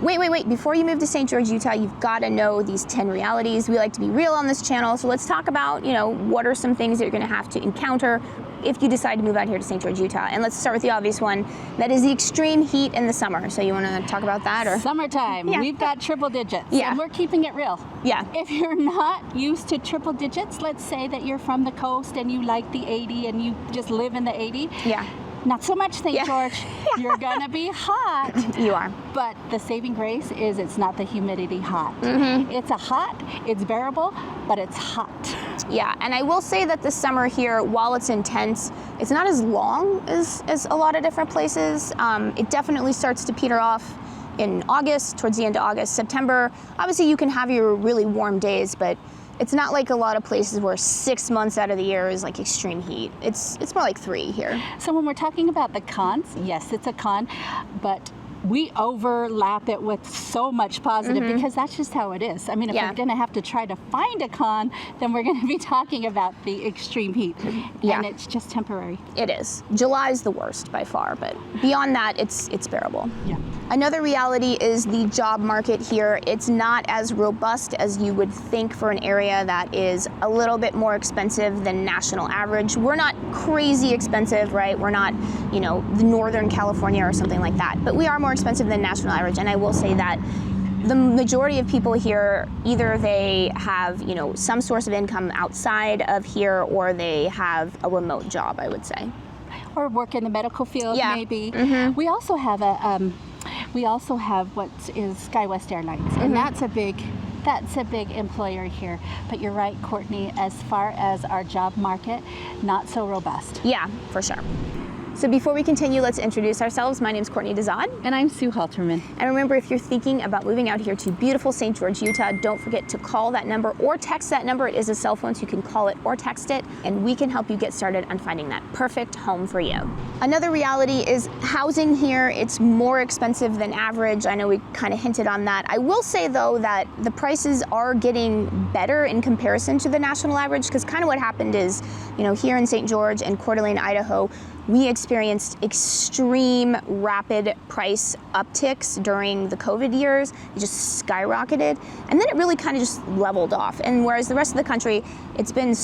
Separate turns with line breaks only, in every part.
wait. Before you move to St. George, Utah, you've got to know these 10 realities. We like to be real on this channel. So let's talk about, what are some things that you're going to have to encounter if you decide to move out here to St. George, Utah. And let's start with the obvious one. That is the extreme heat in the summer. So you want to talk about that? Or
Summertime.
Yeah.
We've got triple digits.
Yeah.
And we're keeping it real.
Yeah.
If you're not used to triple digits, let's say that you're from the coast and you like the 80 and you just live in the 80.
Yeah.
Not so much, St.
Yeah.
George. You're gonna be hot.
You are.
But the saving grace is it's not the humidity hot.
Mm-hmm.
It's a hot, it's bearable, but it's hot.
Yeah, and I will say that the summer here, while it's intense, it's not as long as a lot of different places. It definitely starts to peter off in August, towards the end of August, September. Obviously, you can have your really warm days, but it's not like a lot of places where 6 months out of the year is like extreme heat. It's more like 3 here.
So when we're talking about the cons, yes, it's a con, but we overlap it with so much positive because that's just how it is. I mean, if we're going to have to try to find a con, then we're going to be talking about the extreme heat.
Yeah.
And it's just temporary.
It is. July's the worst by far, but beyond that, it's bearable.
Yeah.
Another reality is the job market here. It's not as robust as you would think for an area that is a little bit more expensive than national average. We're not crazy expensive, right? We're not, the Northern California or something like that, but we are more expensive than national average. And I will say that the majority of people here, either they have, some source of income outside of here, or they have a remote job, I would say.
Or work in the medical field,
Yeah.
maybe.
Mm-hmm.
We also have what is SkyWest Airlines, and that's a big employer here. But you're right, Courtney, as far as our job market, not so robust.
Yeah, for sure. So before we continue, let's introduce ourselves. My name's Courtney Dezad.
And I'm Sue Halterman.
And remember, if you're thinking about moving out here to beautiful St. George, Utah, don't forget to call that number or text that number. It is a cell phone, so you can call it or text it, and we can help you get started on finding that perfect home for you. Another reality is housing here. It's more expensive than average. I know we kind of hinted on that. I will say, though, that the prices are getting better in comparison to the national average, because kind of what happened is, here in St. George and Coeur d'Alene, Idaho, we experienced extreme rapid price upticks during the COVID years. It just skyrocketed, and then it really kind of just leveled off. And whereas the rest of the country, it's been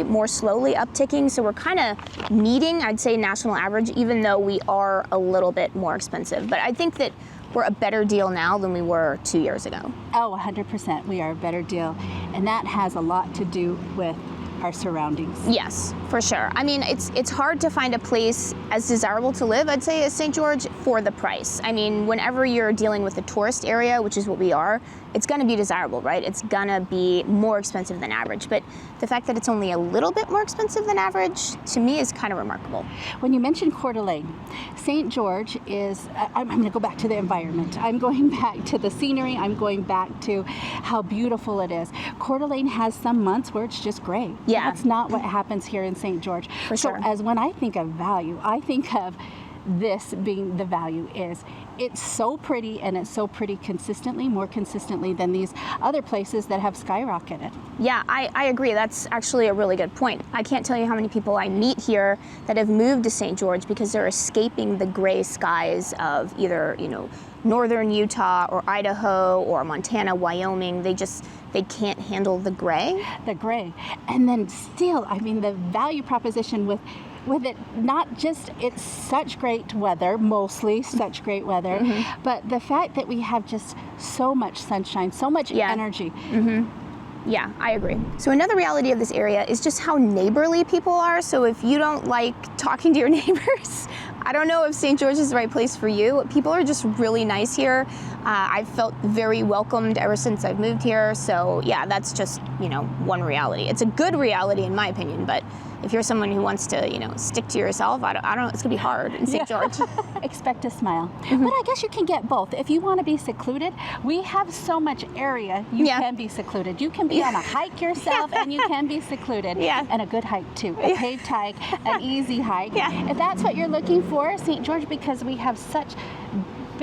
more slowly upticking. So we're kind of meeting, I'd say, national average, even though we are a little bit more expensive. But I think that we're a better deal now than we were 2 years ago.
Oh, 100%. We are a better deal. And that has a lot to do with our surroundings.
Yes, for sure. I mean, it's hard to find a place as desirable to live, I'd say, as St. George for the price. I mean, whenever you're dealing with a tourist area, which is what we are, it's going to be desirable, right? It's going to be more expensive than average. But the fact that it's only a little bit more expensive than average, to me, is kind of remarkable.
When you mentioned Coeur d'Alene, St. George is, I'm going to go back to the environment. I'm going back to the scenery. I'm going back to how beautiful it is. Coeur d'Alene has some months where it's just gray.
Yeah.
That's not what happens here in St. George.
For sure.
So as when I think of value, I think of this being the value is it's so pretty, and it's so pretty consistently, more consistently than these other places that have skyrocketed.
Yeah, I agree. That's actually a really good point. I can't tell you how many people I meet here that have moved to St. George because they're escaping the gray skies of either, northern Utah or Idaho or Montana, Wyoming. They can't handle the gray.
The gray. And then still, I mean, the value proposition with it, not just it's such great weather, mostly such great weather, but the fact that we have just so much sunshine, so much energy.
Yeah, I agree. So another reality of this area is just how neighborly people are. So if you don't like talking to your neighbors, I don't know if St. George is the right place for you. People are just really nice here. I've felt very welcomed ever since I've moved here. So yeah, that's just, one reality. It's a good reality in my opinion, but if you're someone who wants to, stick to yourself, I don't know, it's gonna be hard in St. George.
Expect a smile. But I guess you can get both. If you want to be secluded, we have so much area you can be secluded. You can be on a hike yourself and you can be secluded. And a good hike too. A paved hike, an easy hike. If that's what you're looking for, St. George, because we have such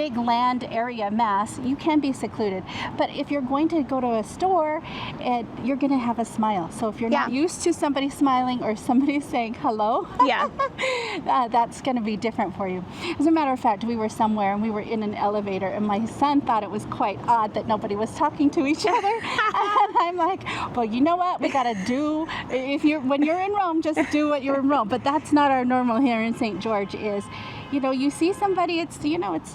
big land area mass, you can be secluded. But if you're going to go to a store, you're going to have a smile. So if you're not used to somebody smiling or somebody saying hello, that's going to be different for you. As a matter of fact, we were somewhere and we were in an elevator, and my son thought it was quite odd that nobody was talking to each other. And I'm like, well, you know what? We got to do, when you're in Rome, just do what you're in Rome. But that's not our normal here in St. George. Is, you see somebody, it's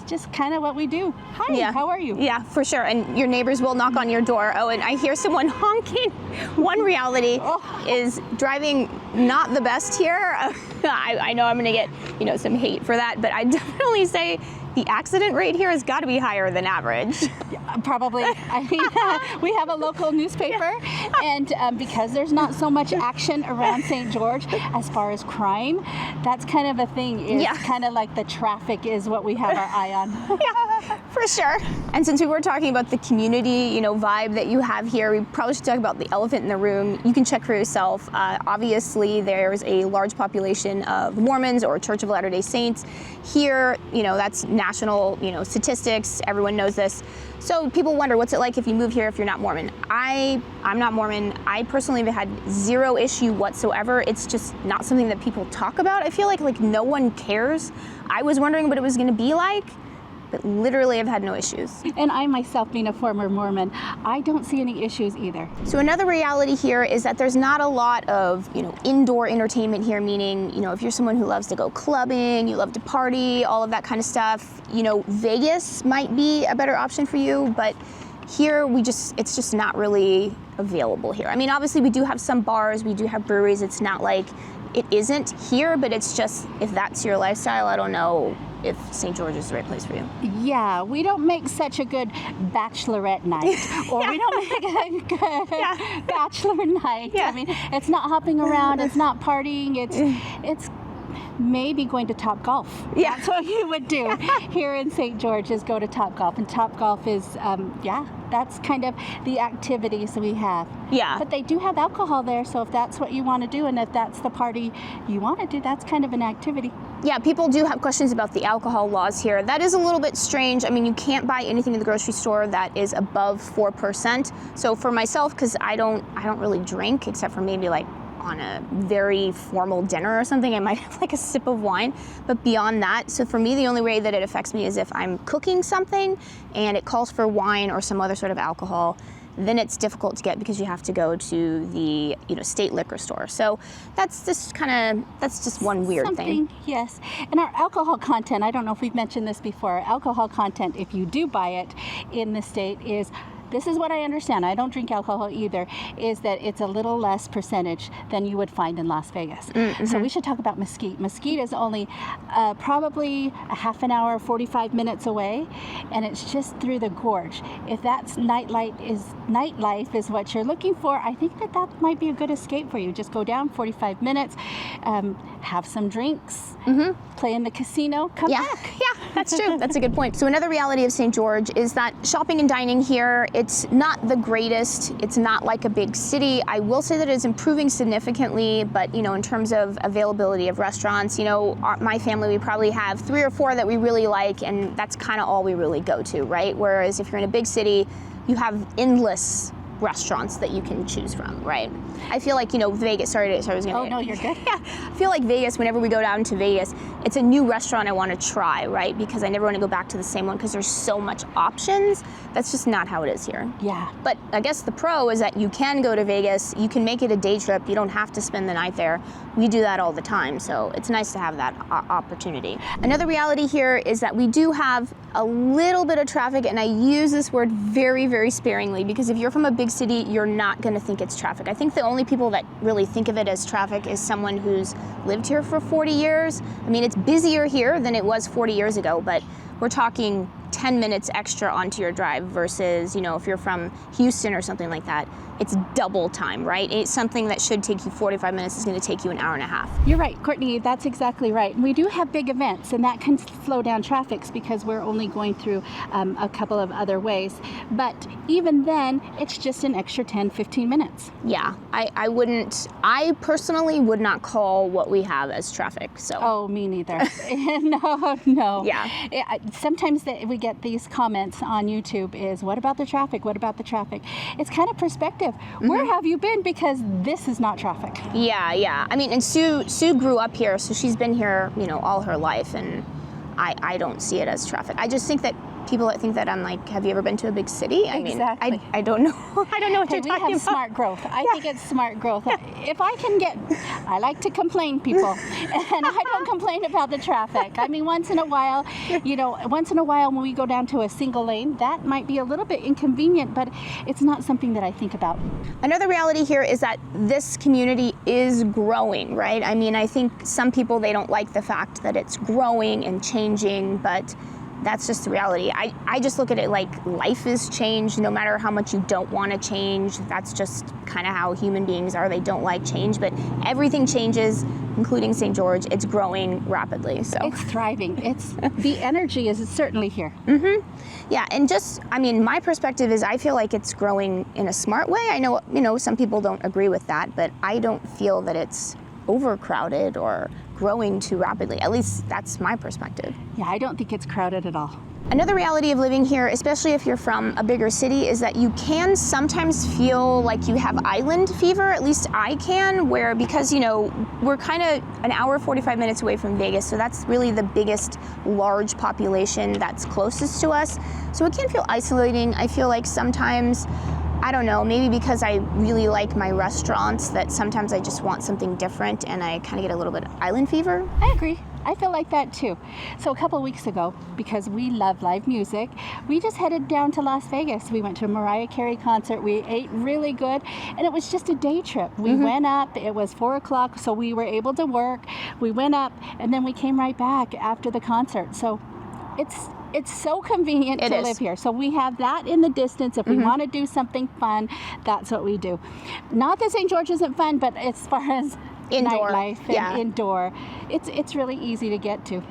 just kind of what we do. Hi, how are you?
Yeah, for sure. And your neighbors will knock on your door. Oh, and I hear someone honking. One reality is driving not the best here. I know I'm going to get, some hate for that, but I definitely say the accident rate here has got to be higher than average.
Probably. I mean, we have a local newspaper, and because there's not so much action around St. George as far as crime, that's kind of a thing. It's kind of like the traffic is what we have our eye on.
Yeah, for sure. And since we were talking about the community, vibe that you have here, we probably should talk about the elephant in the room. You can check for yourself. Obviously, there's a large population of Mormons or Church of Latter-day Saints. Here, that's national, statistics. Everyone knows this. So people wonder, what's it like if you move here if you're not Mormon? I'm not Mormon. I personally have had zero issue whatsoever. It's just not something that people talk about. I feel like no one cares. I was wondering what it was going to be like, but literally I've had no issues.
And I myself, being a former Mormon, I don't see any issues either.
So another reality here is that there's not a lot of, indoor entertainment here, meaning, if you're someone who loves to go clubbing, you love to party, all of that kind of stuff, Vegas might be a better option for you, but here it's just not really available here. I mean, obviously we do have some bars, we do have breweries. It's not like it isn't here, but it's just, if that's your lifestyle, I don't know if St. George is the right place for you.
Yeah, we don't make such a good bachelorette night, or we don't make a good bachelor night. I mean, it's not hopping around, it's not partying, it's maybe going to Top Golf. That's what you would do here in St. George, is go to Top Golf. And Top Golf is, that's kind of the activities we have. But they do have alcohol there, so if that's what you want to do and if that's the party you want to do, that's kind of an activity.
Yeah, people do have questions about the alcohol laws here. That is a little bit strange. I mean, you can't buy anything in the grocery store that is above 4%. So for myself, because I don't really drink, except for maybe on a very formal dinner or something, I might have a sip of wine, but beyond that, so for me, the only way that it affects me is if I'm cooking something and it calls for wine or some other sort of alcohol, then it's difficult to get because you have to go to the state liquor store. So that's just one weird thing.
Yes. And our alcohol content, I don't know if we've mentioned this before, our alcohol content, if you do buy it in the state, this is what I understand, I don't drink alcohol either, is that it's a little less percentage than you would find in Las Vegas. So we should talk about Mesquite. Mesquite is only probably a half an hour, 45 minutes away, and it's just through the gorge. If that's nightlife is what you're looking for, I think that might be a good escape for you. Just go down 45 minutes, have some drinks, play in the casino, come back.
Yeah, that's true. That's a good point. So another reality of St. George is that shopping and dining here, it's not the greatest. It's not like a big city. I will say that it's improving significantly, but in terms of availability of restaurants, my family, we probably have 3 or 4 that we really like, and that's kind of all we really go to, right? Whereas if you're in a big city, you have endless restaurants that you can choose from, right? I feel like, Vegas, sorry, I was gonna...
Oh, no, you're good.
Yeah, I feel like Vegas, whenever we go down to Vegas, it's a new restaurant I want to try, right? Because I never want to go back to the same one because there's so much options. That's just not how it is here.
Yeah.
But I guess the pro is that you can go to Vegas, you can make it a day trip, you don't have to spend the night there. We do that all the time, so it's nice to have that opportunity. Another reality here is that we do have a little bit of traffic, and I use this word very, very sparingly, because if you're from a big city, you're not going to think it's traffic. I think the only people that really think of it as traffic is someone who's lived here for 40 years. I mean, it's busier here than it was 40 years ago, but we're talking 10 minutes extra onto your drive versus, if you're from Houston or something like that, it's double time, right? It's something that should take you 45 minutes is going to take you an hour and a half.
You're right, Courtney, that's exactly right. We do have big events, and that can slow down traffic because we're only going through a couple of other ways. But even then, it's just an extra 10, 15 minutes.
Yeah, I personally would not call what we have as traffic, so.
Oh, me neither. No.
Yeah.
Sometimes we we get these comments on YouTube is, what about the traffic? What about the traffic? It's kind of perspective. Where have you been? Because this is not traffic.
Yeah. I mean, and Sue grew up here, so she's been here, all her life, and I don't see it as traffic. I just think that people that think that I'm like, have you ever been to a big city?
Exactly.
mean, I don't know. I don't know what you're talking about.
We have smart growth. I think it's smart growth. If I can I like to complain, people, and I don't complain about the traffic. I mean, once in a while when we go down to a single lane, that might be a little bit inconvenient, but it's not something that I think about.
Another reality here is that this community is growing, right? I mean, I think some people, they don't like the fact that it's growing and changing, but that's just the reality. I just look at it like life is changed no matter how much you don't want to change. That's just kind of how human beings are. They don't like change, but everything changes, including St. George. It's growing rapidly. So
it's thriving. The energy is certainly here.
Yeah, and my perspective is I feel like it's growing in a smart way. I know, some people don't agree with that, but I don't feel that it's overcrowded or growing too rapidly. At least that's my perspective.
Yeah, I don't think it's crowded at all.
Another reality of living here, especially if you're from a bigger city, is that you can sometimes feel like you have island fever. At least I can, because we're kind of an hour, 45 minutes away from Vegas, so that's really the biggest large population that's closest to us. So it can feel isolating. I feel like sometimes, I don't know, maybe because I really like my restaurants, that sometimes I just want something different and I kind of get a little bit of island fever.
I agree. I feel like that too. So a couple of weeks ago, because we love live music, we just headed down to Las Vegas. We went to a Mariah Carey concert. We ate really good, and it was just a day trip. We went up, it was 4 o'clock, so we were able to work. We went up, and then we came right back after the concert. So it's so convenient to live here. So we have that in the distance. If we want to do something fun, that's what we do. Not that St. George isn't fun, but as far as
indoor
nightlife and indoor, it's really easy to get to.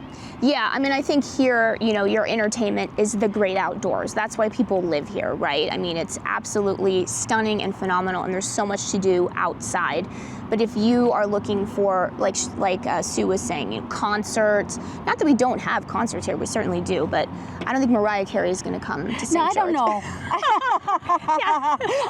Yeah, I mean, I think here, your entertainment is the great outdoors. That's why people live here, right? I mean, it's absolutely stunning and phenomenal, and there's so much to do outside. But if you are looking for, like Sue was saying, concerts, not that we don't have concerts here, we certainly do, but I don't think Mariah Carey is going to come to St. George.
I don't know.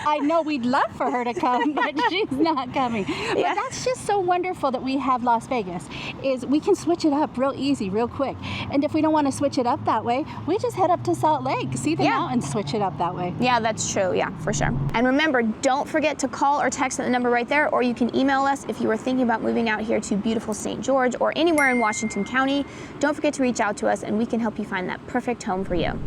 I know we'd love for her to come, but she's not coming. But that's just so wonderful that we have Las Vegas, is we can switch it up real easy, real quick. And if we don't want to switch it up that way, we just head up to Salt Lake, see the mountains, switch it up that way.
Yeah, that's true. Yeah, for sure. And remember, don't forget to call or text at the number right there, or you can email us if you were thinking about moving out here to beautiful St. George or anywhere in Washington County. Don't forget to reach out to us, and we can help you find that perfect home for you.